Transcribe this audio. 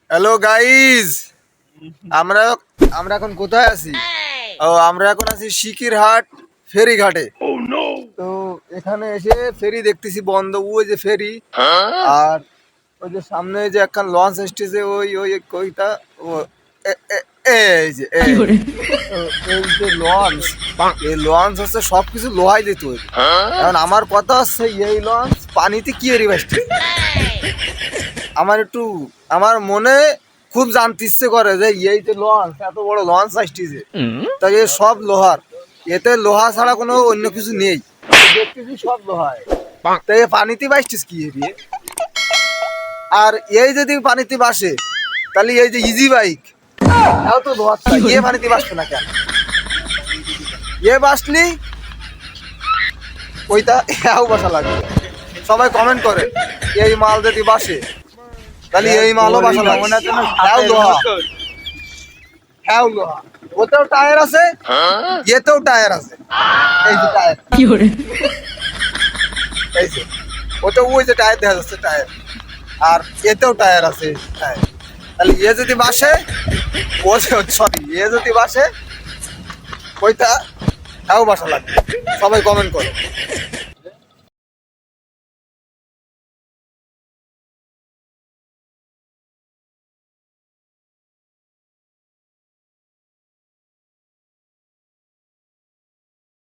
Hello guys, আমরা আমরা এখন কোথায় আছি? আমরা এখন আছি সিকিরহাট ফেরিঘাটে। তো এখানে এসে ফেরি দেখতেছি বন্ধ, ওই যে ফেরি। আর ওই যে সামনে যে একখান লঞ্চ এসতেছে, ওই ওই কইটা ও এই যে লঞ্চ, এই লঞ্চ হচ্ছে সবকিছু লোহাই দিয়ে তৈরি। এখন আমার কথা হচ্ছে এই লঞ্চ পানিতে কি এরি ভাসছে। আমার মনে খুব জানতে ইচ্ছে করে যে এই যে লঞ্চ, এত বড় লঞ্চ আসতেছে, তাই এ সব লোহার, এতে লোহা ছাড়া কোনো অন্য কিছু নেই, দেখতেছি সব লোহায়। তাই পানিতে বাসছিস কি এরিয়ে? আর এই যদি পানিতে বাসে, তাহলে এই যে ইজি বাইক, তাও তো লোহার, ইয়ে পানিতে বাসবে না কেন? এ বাসলি ওইটা এও বাসা লাগবে। সবাই কমেন্ট করে এই মাল যদি বাসে, তাহলে এই মালও বাসা লাগবে না। হ্যাঁ লোহা, হ্যাঁ লোহা। ওতেও টায়ার আছে, এতেও টায়ার আছে। এই যে টায়ার, এই যে ওতে ওই যে টায়ার দেখা যাচ্ছে, টায়ার। আর এতেও টায়ার আছে, টায়ার। তাহলে এ যদি বাসে, ও সরি, এ যদি বাসে ওইটা হ্যাঁ বাসা লাগবে। সবাই কমেন্ট করে।